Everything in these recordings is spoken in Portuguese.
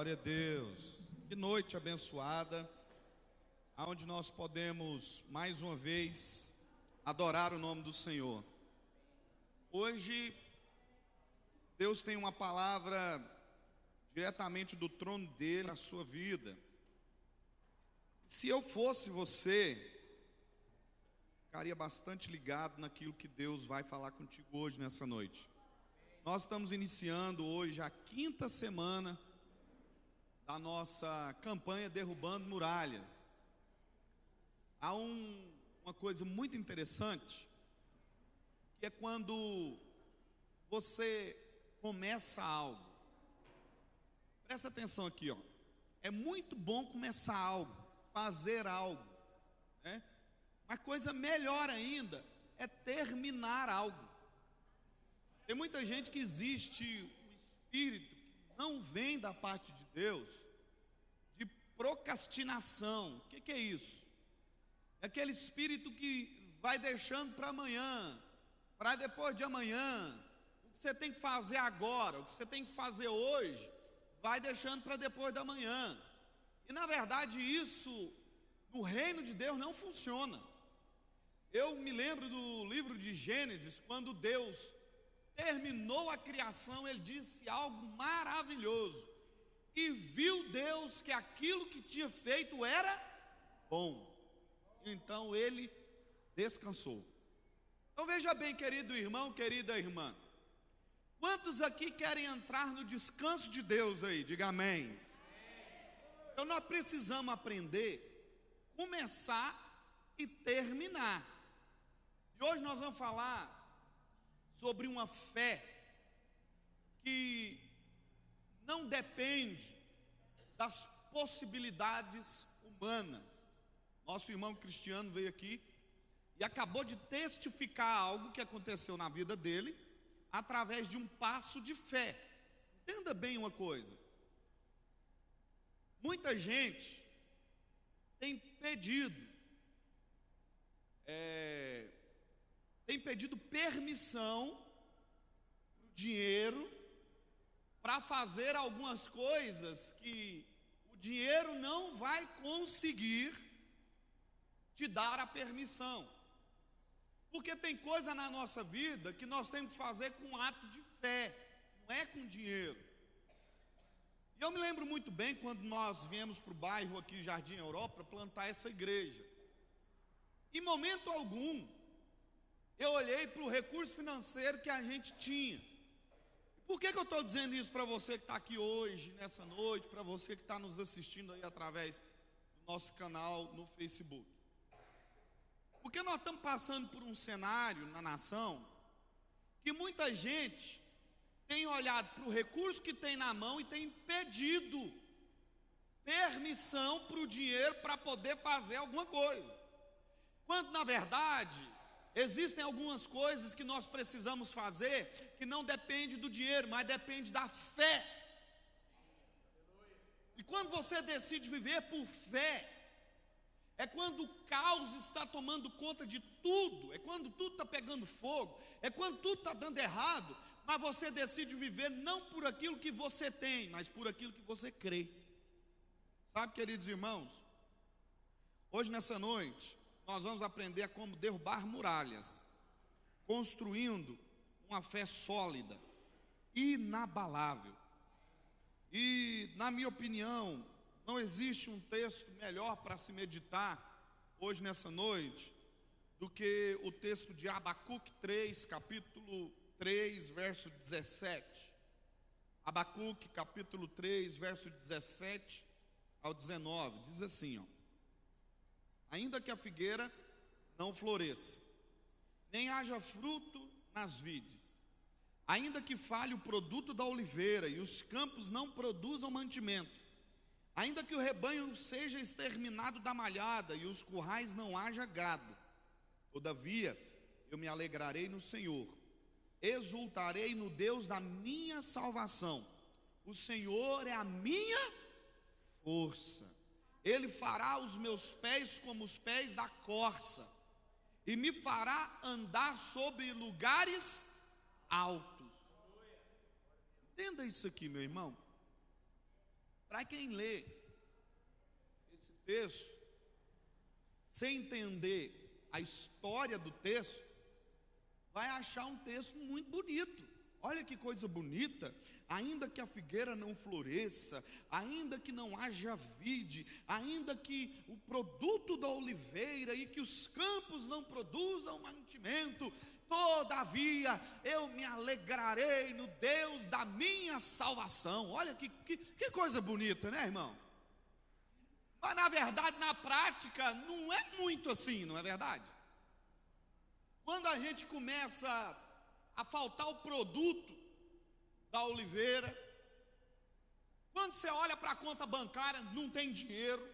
Glória a Deus. Que noite abençoada, aonde nós podemos mais uma vez adorar o nome do Senhor. Hoje Deus tem uma palavra diretamente do trono dele na sua vida. Se eu fosse você, ficaria bastante ligado naquilo que Deus vai falar contigo hoje nessa noite. Nós estamos iniciando hoje a 5ª semana da nossa campanha Derrubando Muralhas. Há uma coisa muito interessante, que é quando você começa algo. Presta atenção aqui, ó. É muito bom começar algo, fazer algo, né? Mas coisa melhor ainda é terminar algo. Tem muita gente que existe um espírito que não vem da parte de Deus, de procrastinação. O que é isso? É aquele espírito que vai deixando para amanhã, para depois de amanhã. O que você tem que fazer agora, o que você tem que fazer hoje, vai deixando para depois da manhã. E na verdade isso, no reino de Deus, não funciona. Eu me lembro do livro de Gênesis, quando Deus terminou a criação, ele disse algo maravilhoso. E viu Deus que aquilo que tinha feito era bom. Então ele descansou. Então veja bem, querido irmão, querida irmã. Quantos aqui querem entrar no descanso de Deus aí? Diga amém. Então nós precisamos aprender, começar e terminar. E hoje nós vamos falar sobre uma fé que não depende das possibilidades humanas. Nosso irmão Cristiano veio aqui e acabou de testificar algo que aconteceu na vida dele através de um passo de fé. Entenda bem uma coisa. Muita gente tem pedido permissão para o dinheiro para fazer algumas coisas que o dinheiro não vai conseguir te dar a permissão. Porque tem coisa na nossa vida que nós temos que fazer com ato de fé, não é com dinheiro. E eu me lembro muito bem quando nós viemos para o bairro aqui, Jardim Europa, para plantar essa igreja. Em momento algum, eu olhei para o recurso financeiro que a gente tinha. Por que eu estou dizendo isso para você que está aqui hoje, nessa noite, para você que está nos assistindo aí através do nosso canal no Facebook? Porque nós estamos passando por um cenário na nação que muita gente tem olhado para o recurso que tem na mão e tem pedido permissão para o dinheiro para poder fazer alguma coisa. Quando na verdade existem algumas coisas que nós precisamos fazer que não depende do dinheiro, mas depende da fé. E quando você decide viver por fé, é quando o caos está tomando conta de tudo, é quando tudo está pegando fogo, é quando tudo está dando errado, mas você decide viver não por aquilo que você tem, mas por aquilo que você crê. Sabe, queridos irmãos, hoje nessa noite nós vamos aprender a como derrubar muralhas, construindo uma fé sólida, inabalável. E na minha opinião, não existe um texto melhor para se meditar hoje nessa noite do que o texto de Abacuque 3, capítulo 3, verso 17. Abacuque, capítulo 3, verso 17 ao 19, diz assim, ó: ainda que a figueira não floresça, nem haja fruto nas vides, ainda que falhe o produto da oliveira e os campos não produzam mantimento, ainda que o rebanho seja exterminado da malhada e os currais não haja gado, todavia eu me alegrarei no Senhor, exultarei no Deus da minha salvação. O Senhor é a minha força. Ele fará os meus pés como os pés da corça e me fará andar sobre lugares altos. Entenda isso aqui, meu irmão. Para quem lê esse texto, sem entender a história do texto, vai achar um texto muito bonito. Olha que coisa bonita. Ainda que a figueira não floresça, ainda que não haja vide, ainda que o produto da oliveira e que os campos não produzam mantimento, todavia eu me alegrarei no Deus da minha salvação. Olha que coisa bonita, né, irmão? Mas na verdade, na prática, não é muito assim, não é verdade? Quando a gente começa a faltar o produto da oliveira, quando você olha para a conta bancária, não tem dinheiro,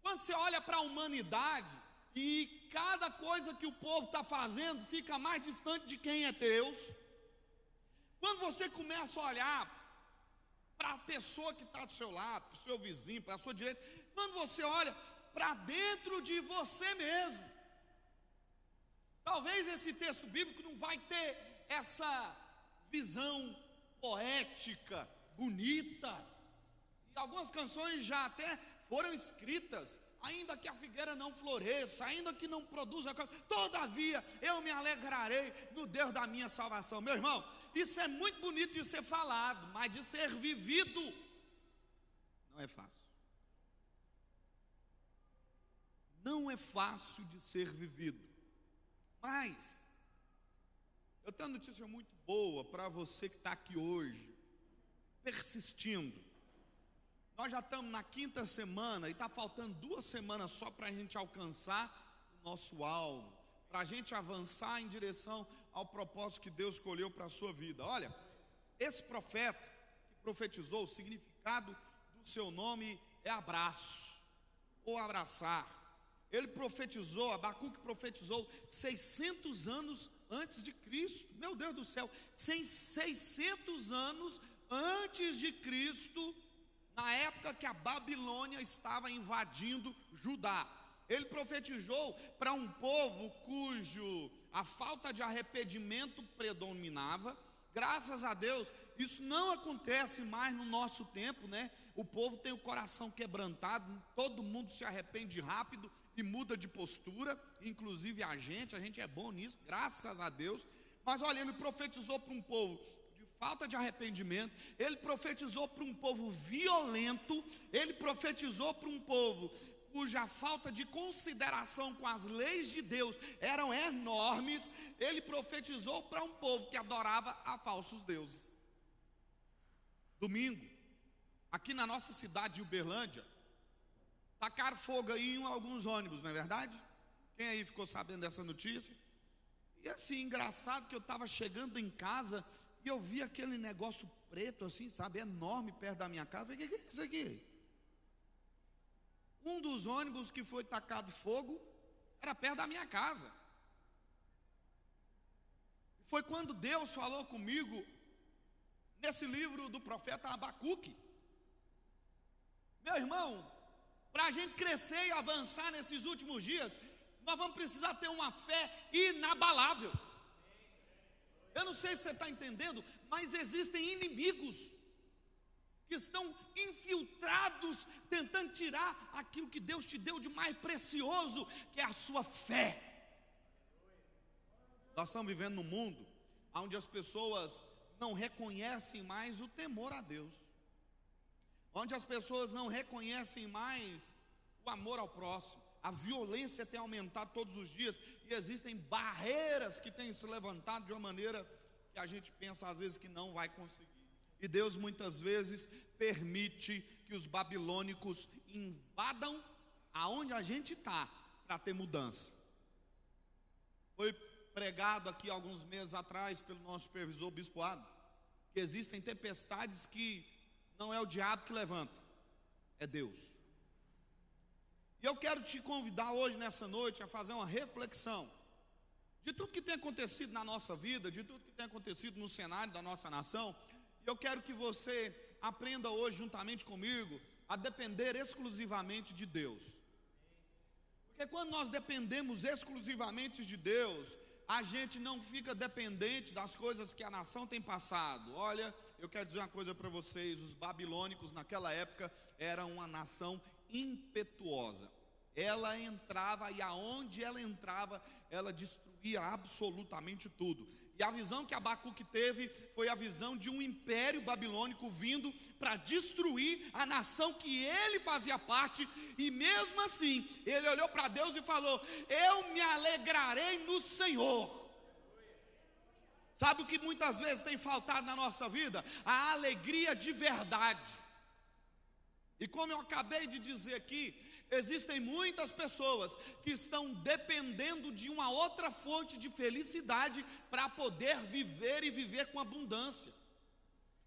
quando você olha para a humanidade e cada coisa que o povo está fazendo fica mais distante de quem é Deus, quando você começa a olhar para a pessoa que está do seu lado, para o seu vizinho, para a sua direita, quando você olha para dentro de você mesmo, talvez esse texto bíblico não vai ter essa visão poética, bonita, e algumas canções já até foram escritas, ainda que a figueira não floresça, ainda que não produza, todavia eu me alegrarei no Deus da minha salvação. Meu irmão, isso é muito bonito de ser falado, mas de ser vivido não é fácil. Não é fácil de ser vivido. Mas eu tenho uma notícia muito boa para você que está aqui hoje, persistindo. Nós já estamos na 5ª semana e está faltando 2 semanas só para a gente alcançar o nosso alvo, para a gente avançar em direção ao propósito que Deus escolheu para a sua vida. Olha, esse profeta que profetizou, o significado do seu nome é abraço, ou abraçar. Ele profetizou, Abacuque profetizou 600 anos antes de Cristo. Meu Deus do céu, 600 anos antes de Cristo, na época que a Babilônia estava invadindo Judá. Ele profetizou para um povo cujo a falta de arrependimento predominava. Graças a Deus, isso não acontece mais no nosso tempo, né? O povo tem o coração quebrantado, todo mundo se arrepende rápido e muda de postura, inclusive a gente é bom nisso, graças a Deus. Mas olha, ele profetizou para um povo de falta de arrependimento, ele profetizou para um povo violento, ele profetizou para um povo cuja falta de consideração com as leis de Deus eram enormes, ele profetizou para um povo que adorava a falsos deuses. Domingo, aqui na nossa cidade de Uberlândia, tacaram fogo aí em alguns ônibus, não é verdade? Quem aí ficou sabendo dessa notícia? E assim, engraçado que eu estava chegando em casa e eu vi aquele negócio preto assim, sabe, enorme perto da minha casa. Eu falei, o que é isso aqui? Um dos ônibus que foi tacado fogo era perto da minha casa. Foi quando Deus falou comigo nesse livro do profeta Abacuque. Meu irmão, para a gente crescer e avançar nesses últimos dias, nós vamos precisar ter uma fé inabalável. Eu não sei se você está entendendo, mas existem inimigos que estão infiltrados, tentando tirar aquilo que Deus te deu de mais precioso, que é a sua fé. Nós estamos vivendo num mundo onde as pessoas não reconhecem mais o temor a Deus, onde as pessoas não reconhecem mais o amor ao próximo. A violência tem aumentado todos os dias e existem barreiras que têm se levantado de uma maneira que a gente pensa às vezes que não vai conseguir. E Deus muitas vezes permite que os babilônicos invadam aonde a gente está para ter mudança. Foi pregado aqui alguns meses atrás pelo nosso supervisor bispoado que existem tempestades que não é o diabo que levanta, é Deus. E eu quero te convidar hoje, nessa noite, a fazer uma reflexão de tudo que tem acontecido na nossa vida, de tudo que tem acontecido no cenário da nossa nação. E eu quero que você aprenda hoje, juntamente comigo, a depender exclusivamente de Deus. Porque quando nós dependemos exclusivamente de Deus, a gente não fica dependente das coisas que a nação tem passado. Olha, eu quero dizer uma coisa para vocês: os babilônicos naquela época eram uma nação impetuosa. Ela entrava, e aonde ela entrava, ela destruía absolutamente tudo. E a visão que Abacuque teve foi a visão de um império babilônico vindo para destruir a nação que ele fazia parte. E mesmo assim, ele olhou para Deus e falou: eu me alegrarei no Senhor. Sabe o que muitas vezes tem faltado na nossa vida? A alegria de verdade. E como eu acabei de dizer aqui, existem muitas pessoas que estão dependendo de uma outra fonte de felicidade para poder viver e viver com abundância.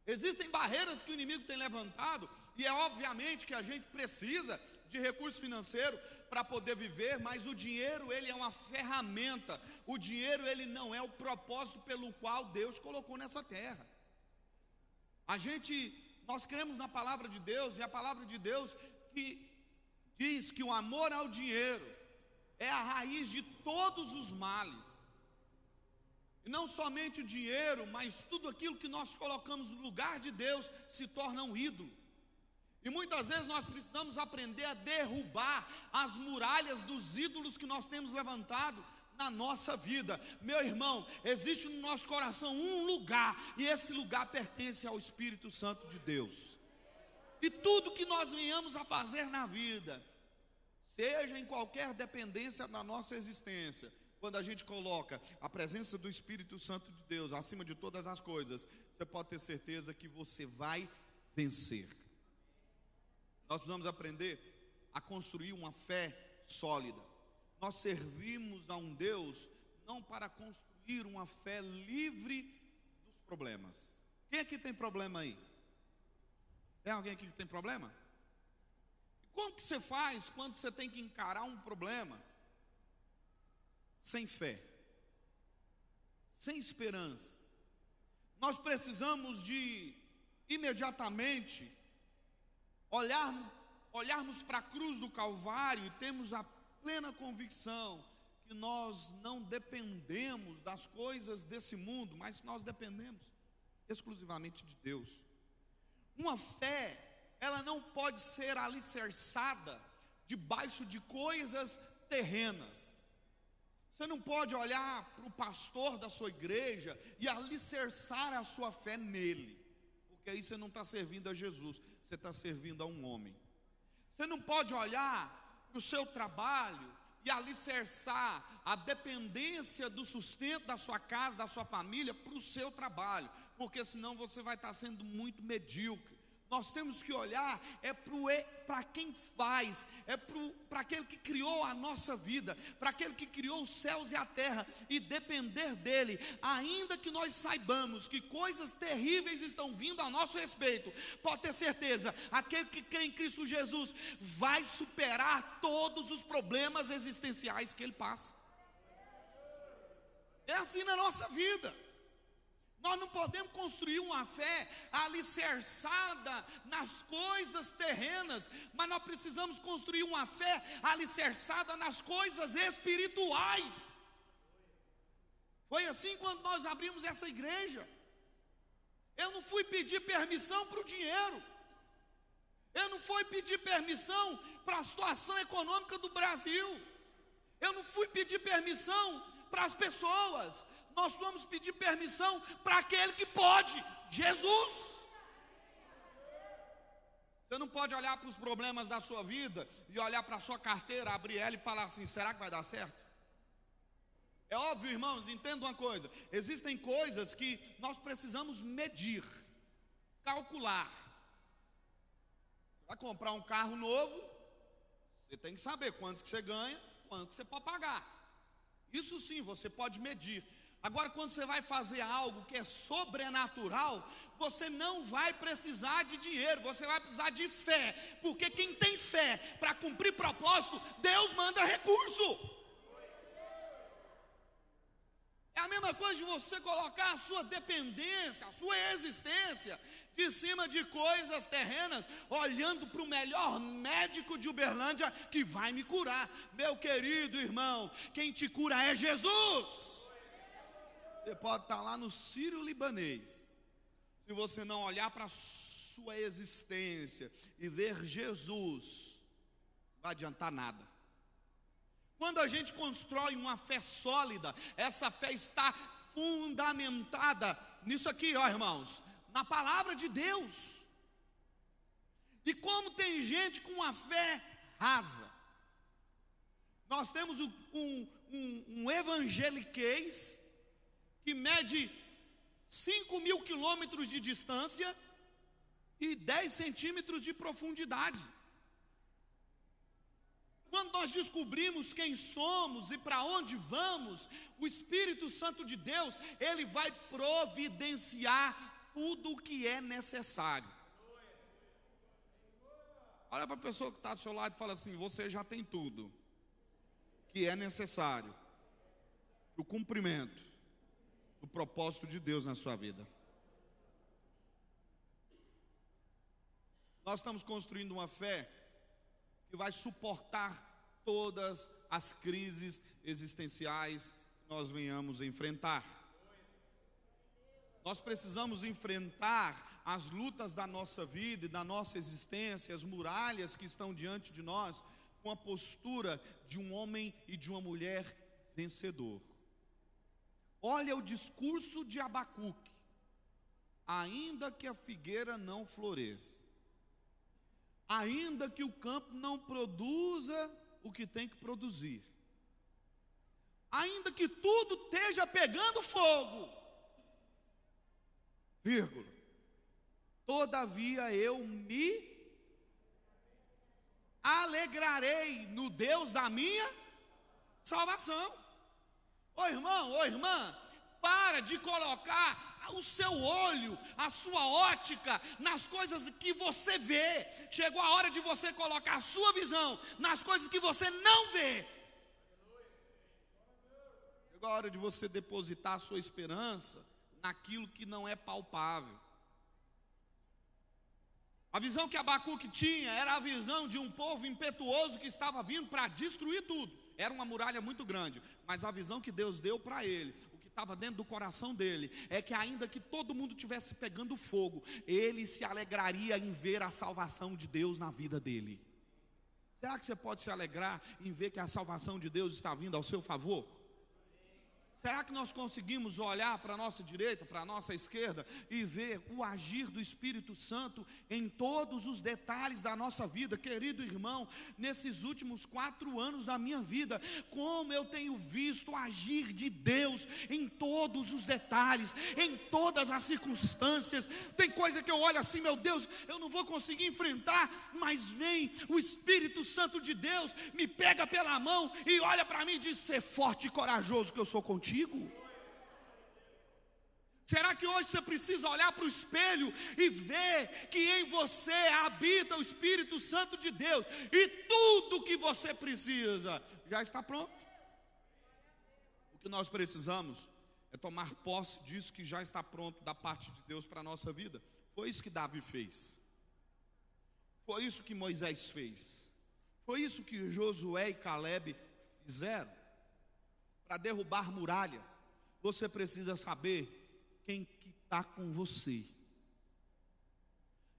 Existem barreiras que o inimigo tem levantado, e é obviamente que a gente precisa de recurso financeiro para poder viver, mas o dinheiro, ele é uma ferramenta. O dinheiro, ele não é o propósito pelo qual Deus colocou nessa terra. Nós cremos na palavra de Deus, e a palavra de Deus que diz que o amor ao dinheiro é a raiz de todos os males. E não somente o dinheiro, mas tudo aquilo que nós colocamos no lugar de Deus se torna um ídolo. E muitas vezes nós precisamos aprender a derrubar as muralhas dos ídolos que nós temos levantado na nossa vida. Meu irmão, existe no nosso coração um lugar, e esse lugar pertence ao Espírito Santo de Deus. E tudo que nós venhamos a fazer na vida, seja em qualquer dependência da nossa existência, quando a gente coloca a presença do Espírito Santo de Deus acima de todas as coisas, você pode ter certeza que você vai vencer. Nós precisamos aprender a construir uma fé sólida. Nós servimos a um Deus não para construir uma fé livre dos problemas. Quem aqui tem problema aí? Tem alguém aqui que tem problema? Como que você faz quando você tem que encarar um problema sem fé, sem esperança? Nós precisamos de imediatamente olharmos para a cruz do Calvário e temos a plena convicção que nós não dependemos das coisas desse mundo, mas nós dependemos exclusivamente de Deus. Uma fé, ela não pode ser alicerçada debaixo de coisas terrenas. Você não pode olhar para o pastor da sua igreja e alicerçar a sua fé nele, porque aí você não está servindo a Jesus, você está servindo a um homem. Você não pode olhar para o seu trabalho e alicerçar a dependência do sustento da sua casa, da sua família, para o seu trabalho, porque senão você vai estar sendo muito medíocre. Nós temos que olhar para quem faz, para aquele que criou a nossa vida, para aquele que criou os céus e a terra, e depender dele, ainda que nós saibamos que coisas terríveis estão vindo a nosso respeito. Pode ter certeza, aquele que crê em Cristo Jesus vai superar todos os problemas existenciais que ele passa. É assim na nossa vida. Nós não podemos construir uma fé alicerçada nas coisas terrenas, mas nós precisamos construir uma fé alicerçada nas coisas espirituais. Foi assim quando nós abrimos essa igreja. Eu não fui pedir permissão para o dinheiro, eu não fui pedir permissão para a situação econômica do Brasil, eu não fui pedir permissão para as pessoas. Nós vamos pedir permissão para aquele que pode, Jesus. Você não pode olhar para os problemas da sua vida e olhar para a sua carteira, abrir ela e falar assim: será que vai dar certo? É óbvio, irmãos, entenda uma coisa: existem coisas que nós precisamos medir, calcular. Você vai comprar um carro novo, você tem que saber quanto que você ganha, quanto que você pode pagar. Isso sim, você pode medir. Agora, quando você vai fazer algo que é sobrenatural, você não vai precisar de dinheiro, você vai precisar de fé, porque quem tem fé para cumprir propósito, Deus manda recurso. É a mesma coisa de você colocar a sua dependência, a sua existência de cima de coisas terrenas, olhando para o melhor médico de Uberlândia que vai me curar. Meu querido irmão, quem te cura é Jesus. Você pode estar lá no Sírio-Libanês, se você não olhar para a sua existência e ver Jesus, não vai adiantar nada. Quando a gente constrói uma fé sólida, essa fé está fundamentada nisso aqui, ó irmãos, na palavra de Deus. E como tem gente com uma fé rasa, nós temos um evangeliquez que mede 5.000 quilômetros de distância e 10 centímetros de profundidade. Quando nós descobrimos quem somos e para onde vamos, o Espírito Santo de Deus, ele vai providenciar tudo o que é necessário. Olha para a pessoa que está do seu lado e fala assim: você já tem tudo que é necessário para o cumprimento do propósito de Deus na sua vida. Nós estamos construindo uma fé que vai suportar todas as crises existenciais que nós venhamos a enfrentar. Nós precisamos enfrentar as lutas da nossa vida e da nossa existência, as muralhas que estão diante de nós, com a postura de um homem e de uma mulher vencedor. Olha o discurso de Abacuque: ainda que a figueira não floresça, ainda que o campo não produza o que tem que produzir, ainda que tudo esteja pegando fogo, vírgula, todavia eu me alegrarei no Deus da minha salvação. Ô irmão, ô irmã, para de colocar o seu olho, a sua ótica nas coisas que você vê. Chegou a hora de você colocar a sua visão nas coisas que você não vê. Chegou a hora de você depositar a sua esperança naquilo que não é palpável. A visão que Abacuque tinha era a visão de um povo impetuoso que estava vindo para destruir tudo. Era uma muralha muito grande, mas a visão que Deus deu para ele, o que estava dentro do coração dele, é que ainda que todo mundo estivesse pegando fogo, ele se alegraria em ver a salvação de Deus na vida dele. Será que você pode se alegrar em ver que a salvação de Deus está vindo ao seu favor? Será que nós conseguimos olhar para a nossa direita, para a nossa esquerda e ver o agir do Espírito Santo em todos os detalhes da nossa vida? Querido irmão, nesses últimos 4 anos da minha vida, como eu tenho visto o agir de Deus em todos os detalhes, em todas as circunstâncias. Tem coisa que eu olho assim, meu Deus, eu não vou conseguir enfrentar, mas vem o Espírito Santo de Deus, me pega pela mão e olha para mim e diz: ser forte e corajoso que eu sou contigo. Será que hoje você precisa olhar para o espelho e ver que em você habita o Espírito Santo de Deus e tudo que você precisa já está pronto? O que nós precisamos é tomar posse disso que já está pronto da parte de Deus para a nossa vida. Foi isso que Davi fez, foi isso que Moisés fez, foi isso que Josué e Caleb fizeram. Para derrubar muralhas, você precisa saber quem que está com você.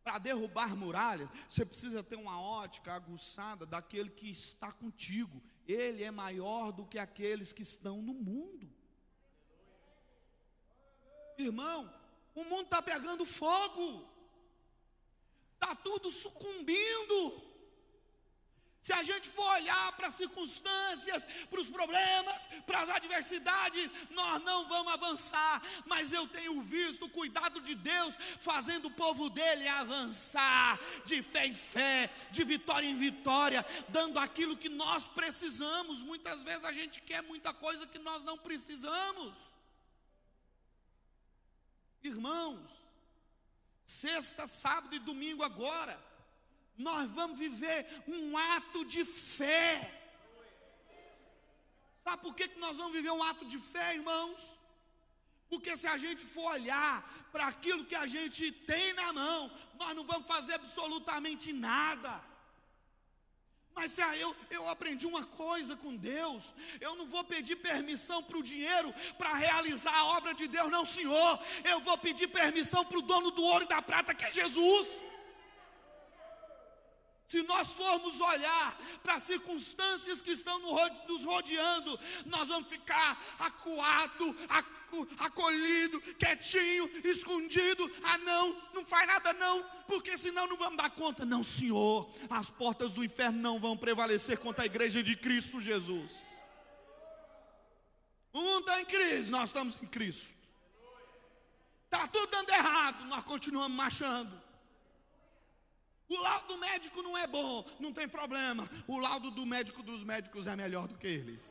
Para derrubar muralhas, você precisa ter uma ótica aguçada daquele que está contigo. Ele é maior do que aqueles que estão no mundo. Irmão, o mundo está pegando fogo, está tudo sucumbindo. Se a gente for olhar para as circunstâncias, para os problemas, para as adversidades, nós não vamos avançar. Mas eu tenho visto o cuidado de Deus fazendo o povo dele avançar de fé em fé, de vitória em vitória, dando aquilo que nós precisamos. Muitas vezes a gente quer muita coisa que nós não precisamos. Irmãos, sexta, sábado e domingo agora, nós vamos viver um ato de fé. Sabe por que nós vamos viver um ato de fé, irmãos? Porque se a gente for olhar para aquilo que a gente tem na mão, nós não vamos fazer absolutamente nada. Mas se eu aprendi uma coisa com Deus, eu não vou pedir permissão para o dinheiro para realizar a obra de Deus, não, Senhor. Eu vou pedir permissão para o dono do ouro e da prata, que é Jesus. Se nós formos olhar para as circunstâncias que estão nos rodeando, nós vamos ficar acuado, acolhido, quietinho, escondido. Ah, não faz nada não, porque senão não vamos dar conta. Não, Senhor, as portas do inferno não vão prevalecer contra a igreja de Cristo Jesus. O mundo está em crise, nós estamos em Cristo. Está tudo dando errado, nós continuamos marchando. O laudo médico não é bom, não tem problema. O laudo do médico dos médicos é melhor do que eles.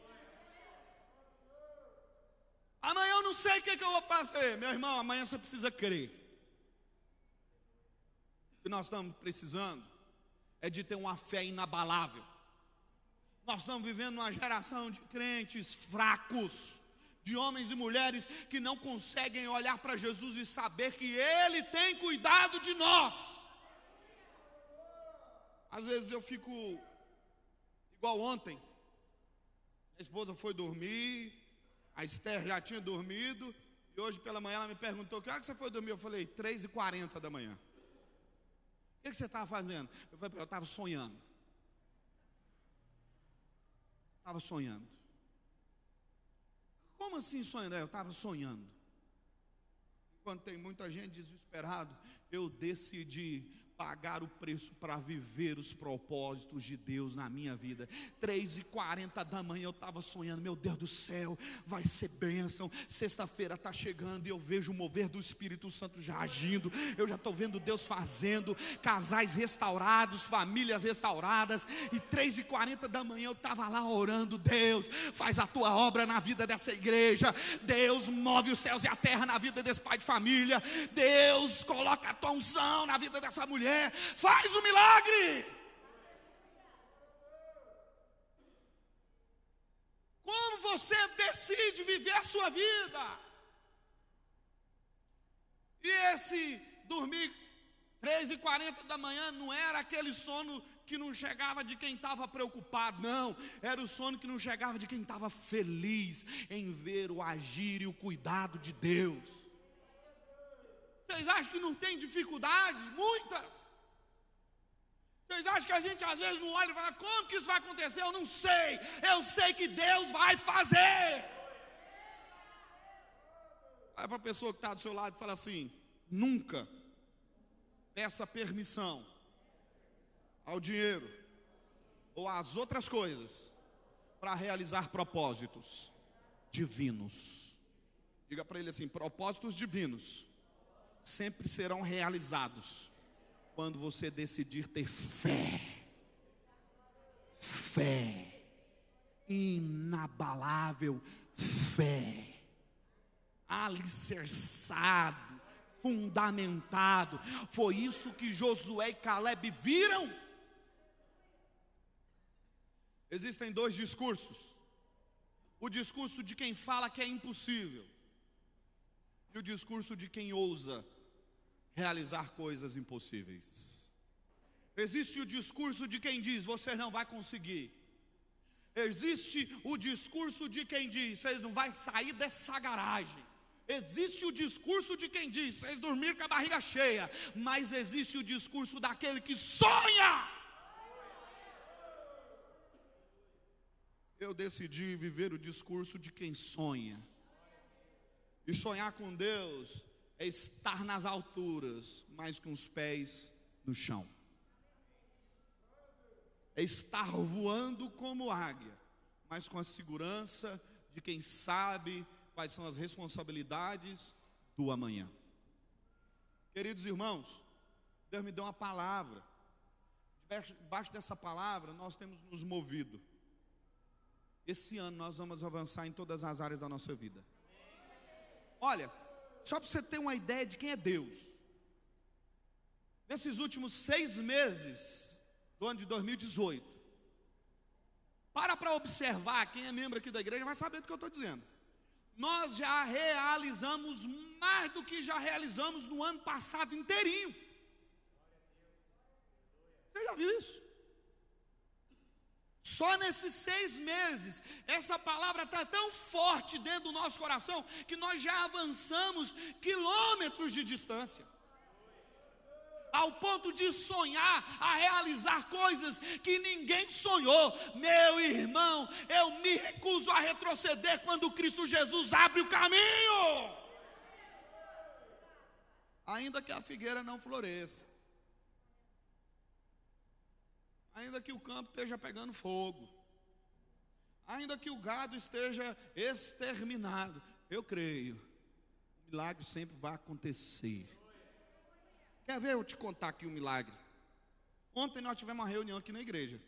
Amanhã eu não sei o que eu vou fazer. Meu irmão, amanhã você precisa crer. O que nós estamos precisando é de ter uma fé inabalável. Nós estamos vivendo uma geração de crentes fracos, de homens e mulheres que não conseguem olhar para Jesus e saber que Ele tem cuidado de nós. Às vezes eu fico igual ontem. Minha esposa foi dormir, a Esther já tinha dormido, e hoje pela manhã ela me perguntou: que hora que você foi dormir? Eu falei: 3h40 da manhã. O que você estava fazendo? Eu falei: eu estava sonhando. Estava sonhando. Como assim sonhando? Eu estava sonhando. Enquanto tem muita gente desesperada, eu decidi pagar o preço para viver os propósitos de Deus na minha vida. 3h40 da manhã eu estava sonhando: meu Deus do céu, vai ser bênção. Sexta-feira está chegando e eu vejo o mover do Espírito Santo já agindo. Eu já estou vendo Deus fazendo, casais restaurados, famílias restauradas. E 3h40 da manhã eu estava lá orando: Deus, faz a tua obra na vida dessa igreja. Deus, move os céus e a terra na vida desse pai de família. Deus, coloca a tua unção na vida dessa mulher. Faz o milagre. Como você decide viver a sua vida? E esse dormir 3h40 da manhã não era aquele sono que não chegava de quem estava preocupado, não. Era o sono que não chegava de quem estava feliz em ver o agir e o cuidado de Deus. Vocês acham que não tem dificuldade? Muitas. Vocês acham que a gente às vezes não olha e fala: como que isso vai acontecer? Eu não sei. Eu sei que Deus vai fazer. Vai para a pessoa que está do seu lado e fala assim: nunca peça permissão ao dinheiro ou às outras coisas para realizar propósitos divinos. Diga para ele assim: propósitos divinos sempre serão realizados quando você decidir ter fé. Fé inabalável, fé alicerçado, fundamentado. Foi isso que Josué e Caleb viram. Existem dois discursos: o discurso de quem fala que é impossível e o discurso de quem ousa realizar coisas impossíveis. Existe o discurso de quem diz: você não vai conseguir. Existe o discurso de quem diz: vocês não vão sair dessa garagem. Existe o discurso de quem diz: vocês dormiram com a barriga cheia. Mas existe o discurso daquele que sonha. Eu decidi viver o discurso de quem sonha. E sonhar com Deus é estar nas alturas, mas com os pés no chão. É estar voando como águia, mas com a segurança de quem sabe quais são as responsabilidades do amanhã. Queridos irmãos, Deus me deu uma palavra. Debaixo dessa palavra nós temos nos movido. Esse ano nós vamos avançar em todas as áreas da nossa vida. Olha, só para você ter uma ideia de quem é Deus. Nesses últimos 6 meses do ano de 2018, para observar, quem é membro aqui da igreja vai saber do que eu estou dizendo. Nós já realizamos mais do que já realizamos no ano passado inteirinho. Você já viu isso? Só nesses 6 meses, essa palavra está tão forte dentro do nosso coração, que nós já avançamos quilômetros de distância, ao ponto de sonhar a realizar coisas que ninguém sonhou. Meu irmão, eu me recuso a retroceder quando Cristo Jesus abre o caminho, ainda que a figueira não floresça, ainda que o campo esteja pegando fogo, ainda que o gado esteja exterminado, eu creio, o milagre sempre vai acontecer. Quer ver eu te contar aqui um milagre? Ontem nós tivemos uma reunião aqui na igreja,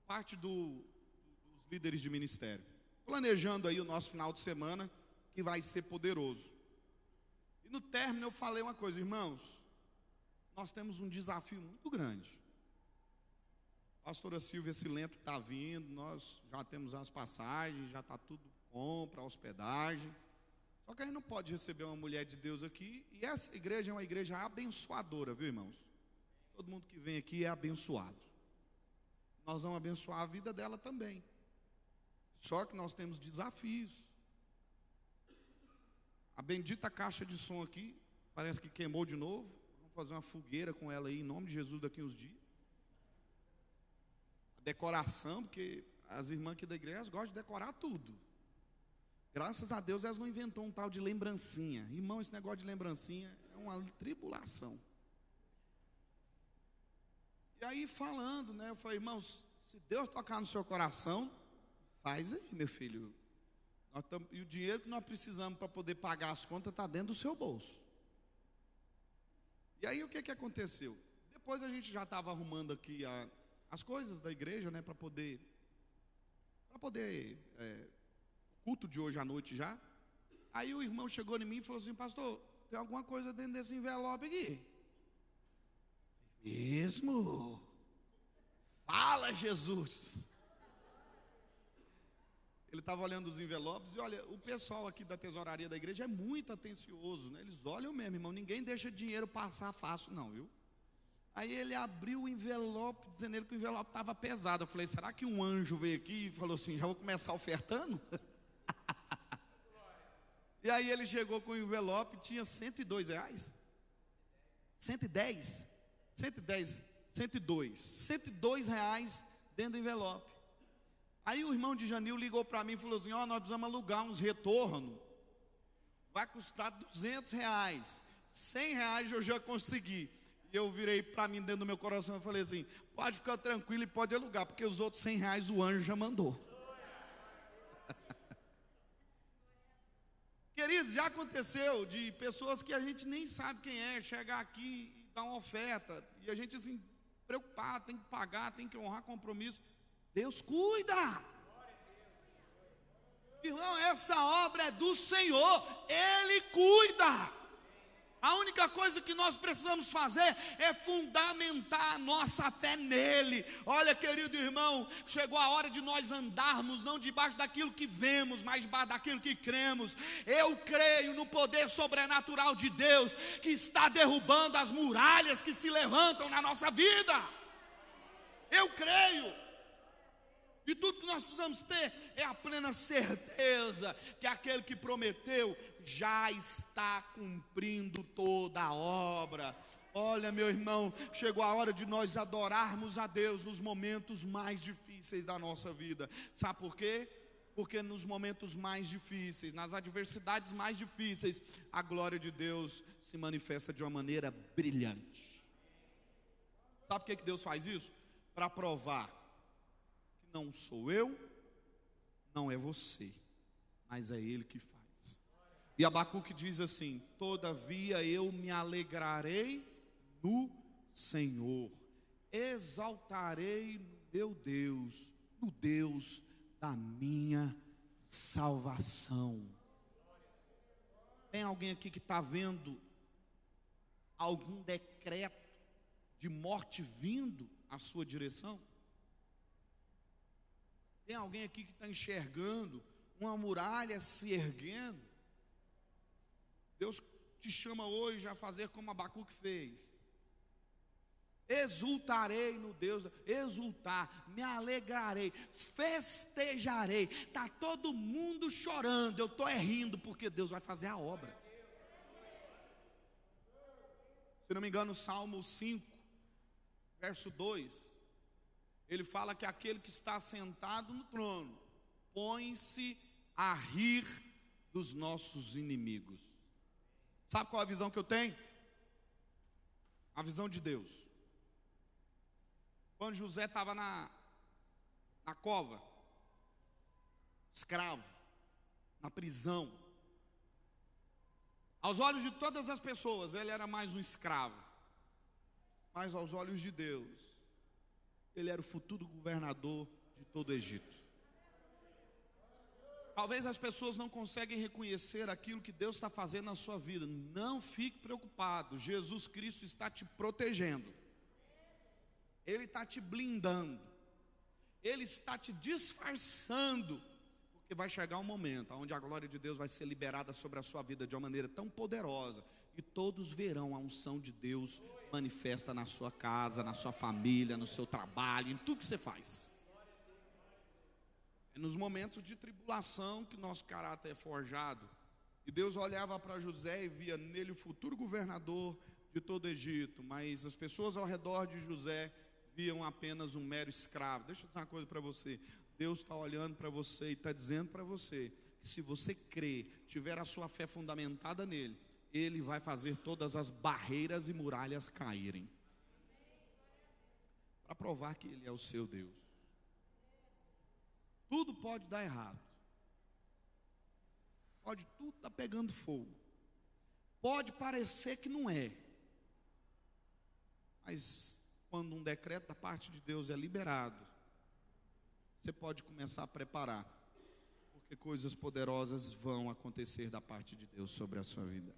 parte dos líderes de ministério, planejando aí o nosso final de semana, que vai ser poderoso. E no término eu falei uma coisa: irmãos, nós temos um desafio muito grande. A pastora Silvia Silento está vindo, nós já temos as passagens, já está tudo compra, a hospedagem. Só que a gente não pode receber uma mulher de Deus aqui, e essa igreja é uma igreja abençoadora, viu, irmãos? Todo mundo que vem aqui é abençoado. Nós vamos abençoar a vida dela também. Só que nós temos desafios. A bendita caixa de som aqui, parece que queimou de novo. Vamos fazer uma fogueira com ela aí, em nome de Jesus, daqui uns dias. A decoração, porque as irmãs aqui da igreja gostam de decorar tudo. Graças a Deus elas não inventou um tal de lembrancinha. Irmão, esse negócio de lembrancinha é uma tribulação. E aí falando, né, eu falei: irmãos, se Deus tocar no seu coração, faz aí, meu filho. E o dinheiro que nós precisamos para poder pagar as contas está dentro do seu bolso. E aí o que aconteceu? Depois a gente já estava arrumando aqui as coisas da igreja, né, para poder culto de hoje à noite já. Aí o irmão chegou em mim e falou assim: pastor, tem alguma coisa dentro desse envelope aqui? Mesmo? Fala, Jesus. Ele estava olhando os envelopes, e olha, o pessoal aqui da tesouraria da igreja é muito atencioso, né? Eles olham mesmo, irmão, ninguém deixa dinheiro passar fácil não, viu? Aí ele abriu o envelope, dizendo ele que o envelope estava pesado. Eu falei: será que um anjo veio aqui e falou assim: já vou começar ofertando? E aí ele chegou com o envelope, tinha R$102, 102 reais dentro do envelope. Aí o irmão de Janil ligou para mim e falou assim: nós precisamos alugar uns retornos, vai custar R$200, R$100 eu já consegui. E eu virei para mim dentro do meu coração e falei assim: pode ficar tranquilo e pode alugar, porque os outros R$100 o anjo já mandou. Queridos, já aconteceu de pessoas que a gente nem sabe quem é, chegar aqui e dar uma oferta, e a gente assim, preocupado, tem que pagar, tem que honrar compromisso. Deus cuida. Irmão, essa obra é do Senhor, Ele cuida. A única coisa que nós precisamos fazer é fundamentar a nossa fé nele. Olha, querido irmão, chegou a hora de nós andarmos não debaixo daquilo que vemos, mas debaixo daquilo que cremos. Eu creio no poder sobrenatural de Deus, que está derrubando as muralhas que se levantam na nossa vida. Eu creio. E tudo que nós precisamos ter é a plena certeza que aquele que prometeu já está cumprindo toda a obra. Olha, meu irmão, chegou a hora de nós adorarmos a Deus nos momentos mais difíceis da nossa vida. Sabe por quê? Porque nos momentos mais difíceis, nas adversidades mais difíceis, a glória de Deus se manifesta de uma maneira brilhante. Sabe por que Deus faz isso? Para provar: não sou eu, não é você, mas é Ele que faz. E Abacuque diz assim: todavia eu me alegrarei no Senhor, exaltarei no meu Deus, no Deus da minha salvação. Tem alguém aqui que está vendo algum decreto de morte vindo à sua direção? Tem alguém aqui que está enxergando uma muralha se erguendo? Deus te chama hoje a fazer como Abacuque fez. exultarei no Deus, exultar, me alegrarei, festejarei. Está todo mundo chorando, eu estou rindo, porque Deus vai fazer a obra. Se não me engano, Salmo 5, verso 2, ele fala que aquele que está sentado no trono, põe-se a rir dos nossos inimigos. Sabe qual é a visão que eu tenho? A visão de Deus. Quando José estava na cova, escravo, na prisão, aos olhos de todas as pessoas, ele era mais um escravo, mas aos olhos de Deus, ele era o futuro governador de todo o Egito. Talvez as pessoas não conseguem reconhecer aquilo que Deus está fazendo na sua vida. Não fique preocupado, Jesus Cristo está te protegendo, Ele está te blindando, Ele está te disfarçando, porque vai chegar um momento onde a glória de Deus vai ser liberada sobre a sua vida de uma maneira tão poderosa, e todos verão a unção de Deus manifesta na sua casa, na sua família, no seu trabalho, em tudo que você faz. É nos momentos de tribulação que nosso caráter é forjado. E Deus olhava para José e via nele o futuro governador de todo o Egito, mas as pessoas ao redor de José viam apenas um mero escravo. Deixa eu dizer uma coisa para você. Deus está olhando para você e está dizendo para você que se você crer, tiver a sua fé fundamentada nele, Ele vai fazer todas as barreiras e muralhas caírem, para provar que Ele é o seu Deus. Tudo pode dar errado, pode tudo estar pegando fogo, pode parecer que não é, mas quando um decreto da parte de Deus é liberado, você pode começar a preparar, porque coisas poderosas vão acontecer da parte de Deus sobre a sua vida.